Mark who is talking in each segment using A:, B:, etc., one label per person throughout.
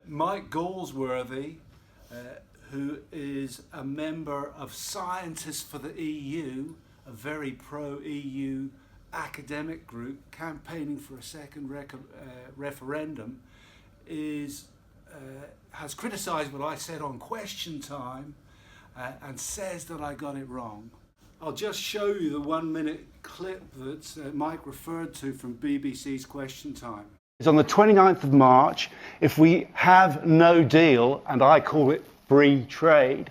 A: Mike Galsworthy, who is a member of Scientists for the EU, a very pro-EU academic group campaigning for a second referendum, has criticised what I said on Question Time and says that I got it wrong. I'll just show you the 1-minute clip that Mike referred to from BBC's Question Time.
B: It's on the 29th of March. If we have no deal, and I call it free trade,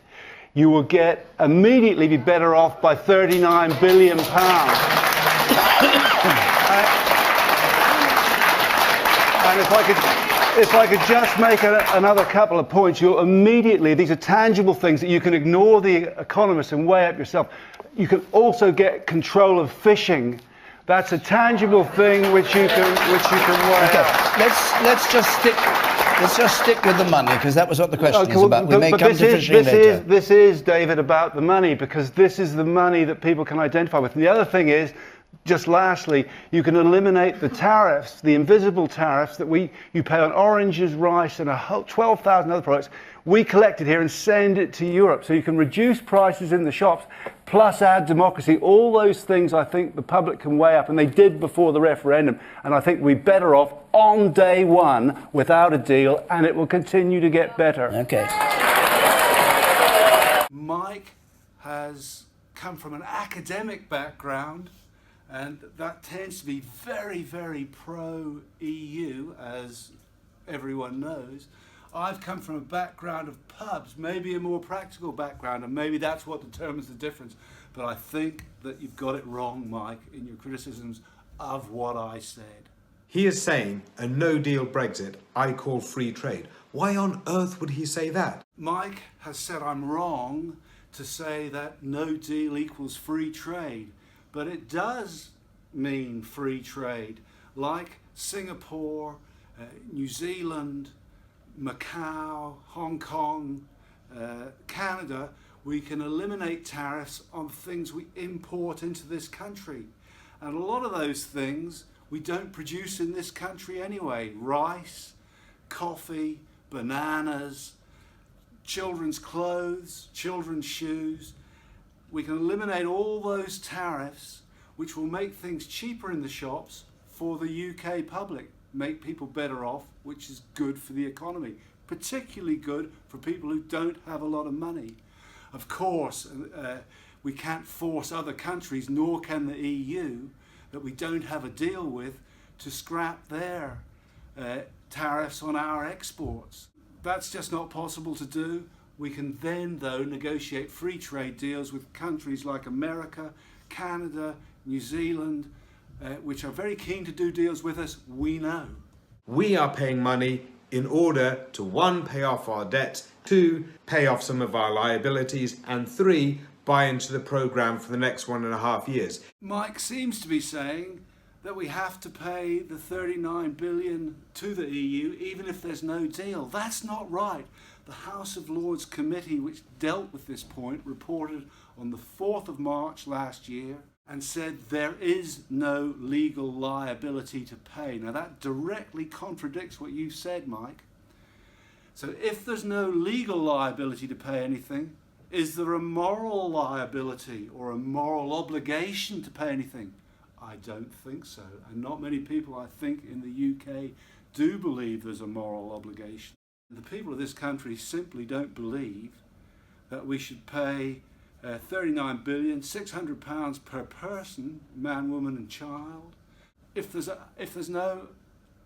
B: you will immediately be better off by £39 billion. And if I could just make another couple of points, these are tangible things that you can ignore the economists and weigh up yourself. You can also get control of fishing. That's a tangible thing which you can weigh up.
C: Let's just stick with the money, because that was what the question is about. We may come to fishing later.
B: This is, David, about the money, because this is the money that people can identify with. And the other thing is, just lastly, you can eliminate the tariffs, the invisible tariffs that you pay on oranges, rice, and 12,000 other products. We collect it here and send it to Europe. So you can reduce prices in the shops, plus add democracy. All those things I think the public can weigh up, and they did before the referendum. And I think we're better off on day one without a deal, and it will continue to get better.
C: Okay.
A: Mike has come from an academic background, and that tends to be very, very pro-EU, as everyone knows. I've come from a background of pubs, maybe a more practical background, and maybe that's what determines the difference. But I think that you've got it wrong, Mike, in your criticisms of what I said.
D: He is saying a no-deal Brexit I call free trade. Why on earth would he say that?
A: Mike has said I'm wrong to say that no deal equals free trade. But it does mean free trade, like Singapore, New Zealand, Macau, Hong Kong, Canada. We can eliminate tariffs on things we import into this country. And a lot of those things we don't produce in this country anyway. Rice, coffee, bananas, children's clothes, children's shoes. We can eliminate all those tariffs, which will make things cheaper in the shops for the UK public, make people better off, which is good for the economy, particularly good for people who don't have a lot of money. Of course, we can't force other countries, nor can the EU, that we don't have a deal with, to scrap their tariffs on our exports. That's just not possible to do. We can then, though, negotiate free trade deals with countries like America, Canada, New Zealand, which are very keen to do deals with us, we know.
D: We are paying money in order to 1, pay off our debts, 2, pay off some of our liabilities, and 3, buy into the programme for the next 1.5 years.
A: Mike seems to be saying that we have to pay the 39 billion to the EU even if there's no deal. That's not right. The House of Lords Committee, which dealt with this point, reported on the 4th of March last year and said there is no legal liability to pay. Now that directly contradicts what you said, Mike. So if there's no legal liability to pay anything, is there a moral liability or a moral obligation to pay anything? I don't think so. And not many people, I think, in the UK do believe there's a moral obligation. The people of this country simply don't believe that we should pay £39 billion, £600 per person, man, woman and child, if there's no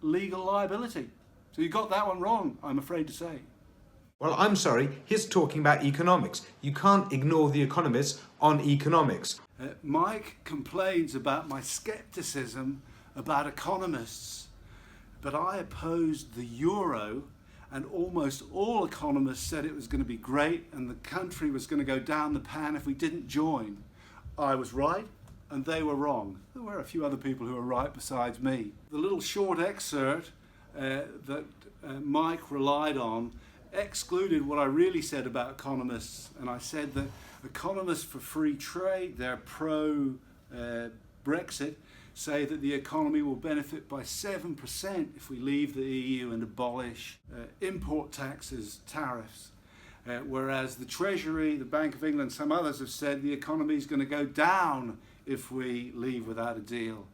A: legal liability. So you got that one wrong, I'm afraid to say.
D: Well, I'm sorry, he's talking about economics. You can't ignore the economists on economics.
A: Mike complains about my scepticism about economists, but I opposed the euro, and almost all economists said it was going to be great and the country was going to go down the pan if we didn't join. I was right and they were wrong. There were a few other people who were right besides me. The little short excerpt that Mike relied on excluded what I really said about economists, and I said that economists for free trade, they're pro-Brexit, say that the economy will benefit by 7% if we leave the EU and abolish import taxes, tariffs. Whereas the Treasury, the Bank of England, some others have said the economy is going to go down if we leave without a deal.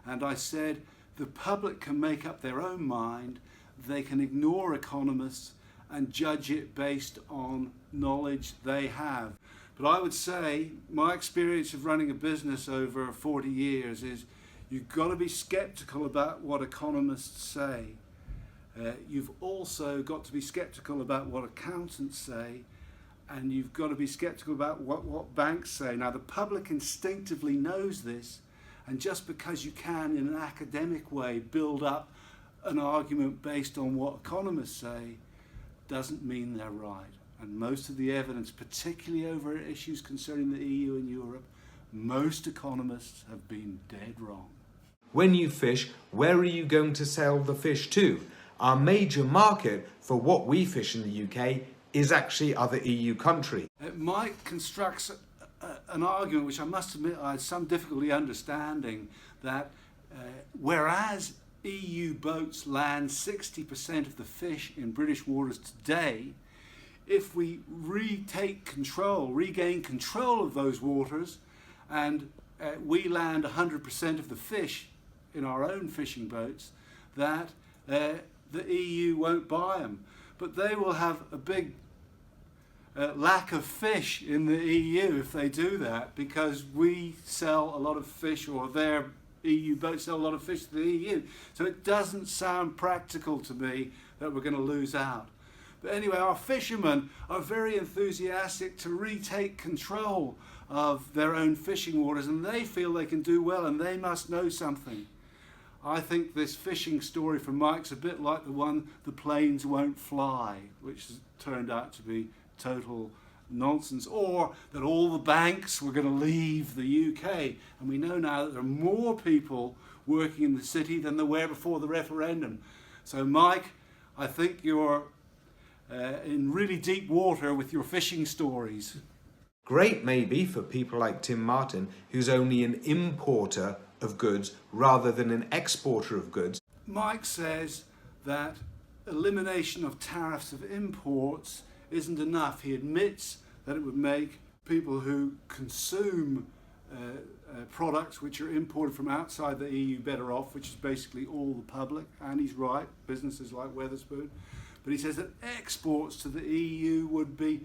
A: And I said the public can make up their own mind. They can ignore economists and judge it based on knowledge they have. But I would say my experience of running a business over 40 years is you've got to be skeptical about what economists say. You've also got to be skeptical about what accountants say, and you've got to be skeptical about what banks say. Now, the public instinctively knows this, and just because you can, in an academic way, build up an argument based on what economists say, doesn't mean they're right. And most of the evidence, particularly over issues concerning the EU and Europe, most economists have been dead wrong.
D: When you fish, where are you going to sell the fish to? Our major market for what we fish in the UK is actually other EU countries.
A: Mike constructs an argument which I must admit I had some difficulty understanding, that whereas EU boats land 60% of the fish in British waters today, if we regain control of those waters, and we land 100% of the fish in our own fishing boats, that the EU won't buy them. But they will have a big lack of fish in the EU if they do that, because we sell a lot of fish, or their EU boats sell a lot of fish to the EU. So it doesn't sound practical to me that we're going to lose out. But anyway, our fishermen are very enthusiastic to retake control of their own fishing waters, and they feel they can do well, and they must know something. I think this fishing story from Mike's a bit like the one, the planes won't fly, which has turned out to be total nonsense, or that all the banks were going to leave the UK. And we know now that there are more people working in the city than there were before the referendum. So Mike, I think you're in really deep water with your fishing stories.
D: Great maybe for people like Tim Martin, who's only an importer of goods rather than an exporter of goods.
A: Mike says that elimination of tariffs of imports isn't enough. He admits that it would make people who consume products which are imported from outside the EU better off, which is basically all the public, and he's right, businesses like Wetherspoon. But he says that exports to the EU would be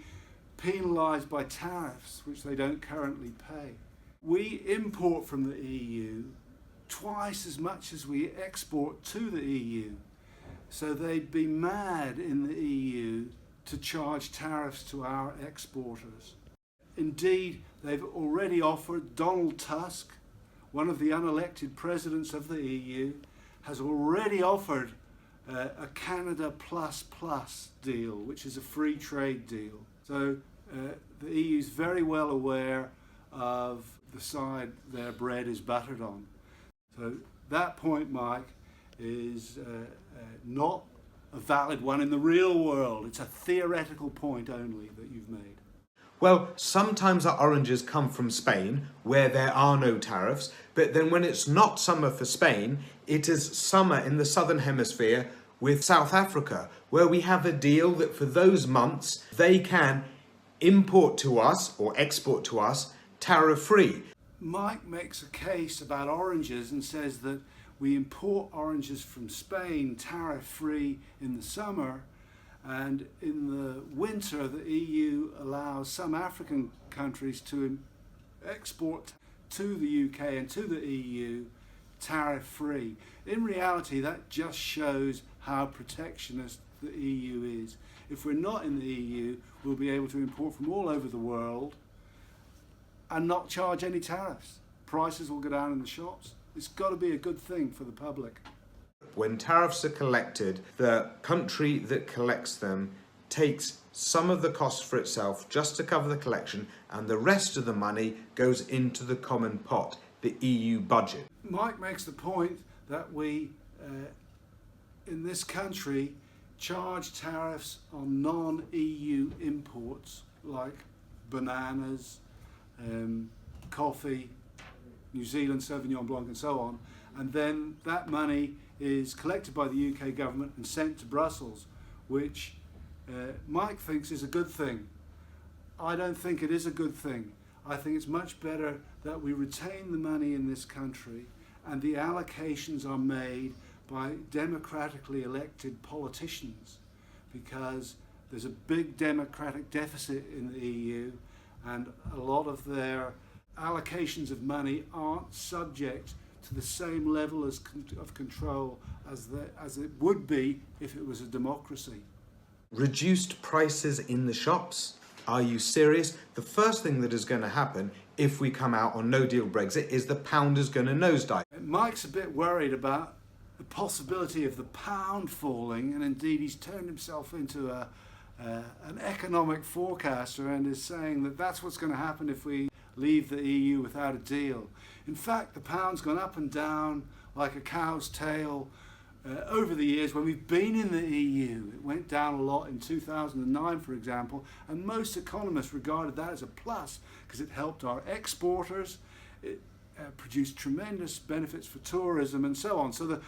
A: penalised by tariffs, which they don't currently pay. We import from the EU twice as much as we export to the EU. So they'd be mad in the EU to charge tariffs to our exporters. Indeed, they've already offered, Donald Tusk, one of the unelected presidents of the EU, has already offered a Canada plus plus deal, which is a free trade deal. So the EU is very well aware of the side their bread is buttered on. So that point, Mike, is not a valid one in the real world. It's a theoretical point only that you've made.
D: Well, sometimes our oranges come from Spain, where there are no tariffs, but then when it's not summer for Spain, it is summer in the southern hemisphere with South Africa, where we have a deal that for those months they can import to us or export to us tariff-free.
A: Mike makes a case about oranges and says that we import oranges from Spain tariff-free in the summer, and in the winter the EU allows some African countries to export to the UK and to the EU tariff-free. In reality, that just shows how protectionist the EU is. If we're not in the EU, we'll be able to import from all over the world and not charge any tariffs. Prices will go down in the shops. It's got to be a good thing for the public.
D: When tariffs are collected, the country that collects them takes some of the cost for itself just to cover the collection, and the rest of the money goes into the common pot, the EU budget.
A: Mike makes the point that we, in this country, charge tariffs on non-EU imports like bananas, coffee, New Zealand Sauvignon Blanc and so on, and then that money is collected by the UK government and sent to Brussels, which Mike thinks is a good thing. I don't think it is a good thing. I think it's much better that we retain the money in this country and the allocations are made by democratically elected politicians, because there's a big democratic deficit in the EU and a lot of their allocations of money aren't subject to the same level of control as it would be if it was a democracy.
D: Reduced prices in the shops? Are you serious? The first thing that is going to happen if we come out on no-deal Brexit is the pound is going to nosedive.
A: Mike's a bit worried about the possibility of the pound falling, and indeed he's turned himself into an economic forecaster and is saying that that's what's going to happen if we leave the EU without a deal. In fact, the pound's gone up and down like a cow's tail over the years when we've been in the EU. It went down a lot in 2009, for example, and most economists regarded that as a plus because it helped our exporters, it produced tremendous benefits for tourism and so on. So the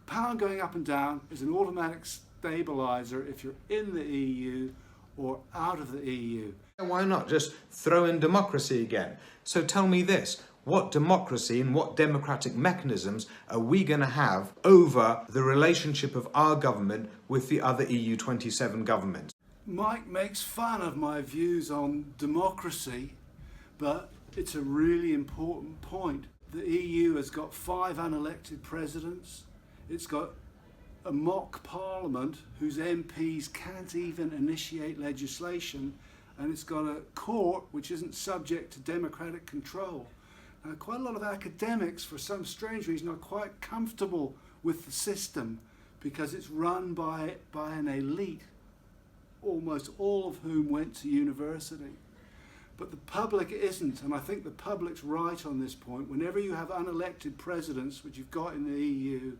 A: pound going up and down is an automatic stabilizer if you're in the EU or out of the EU.
D: Why not just throw in democracy again? So tell me this, what democracy and what democratic mechanisms are we going to have over the relationship of our government with the other EU 27 governments?
A: Mike makes fun of my views on democracy, but it's a really important point. The EU has got 5 unelected presidents. It's got a mock parliament whose MPs can't even initiate legislation, and it's got a court which isn't subject to democratic control. Now, quite a lot of academics, for some strange reason, are quite comfortable with the system because it's run by an elite, almost all of whom went to university. But the public isn't, and I think the public's right on this point. Whenever you have unelected presidents, which you've got in the EU,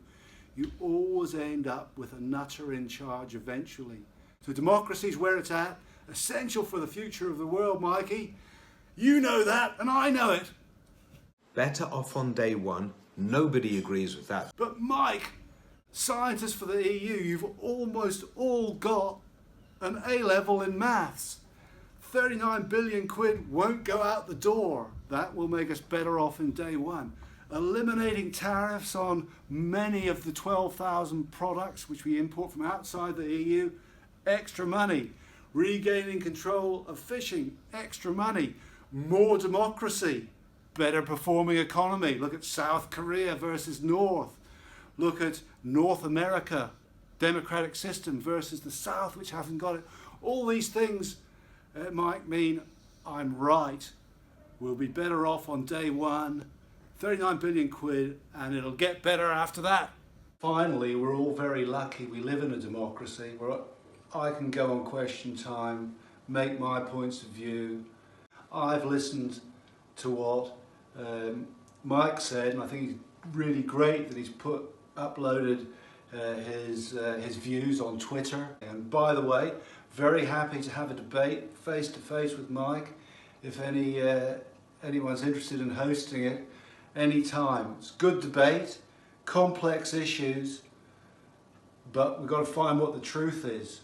A: you always end up with a nutter in charge eventually. So democracy is where it's at, essential for the future of the world, Mikey. You know that, and I know it.
D: Better off on day one. Nobody agrees with that.
A: But Mike, scientists for the EU, you've almost all got an A-level in maths. 39 billion quid won't go out the door. That will make us better off in day one. Eliminating tariffs on many of the 12,000 products which we import from outside the EU, extra money. Regaining control of fishing, extra money. More democracy, better performing economy. Look at South Korea versus North. Look at North America, democratic system versus the South, which hasn't got it. All these things might mean I'm right. We'll be better off on day one. 39 billion quid, and it'll get better after that. Finally, we're all very lucky we live in a democracy where I can go on Question Time, make my points of view. I've listened to what Mike said, and I think it's really great that he's uploaded his views on Twitter. And by the way, very happy to have a debate face to face with Mike. If anyone's interested in hosting it, anytime. It's good debate, complex issues, but we've got to find what the truth is.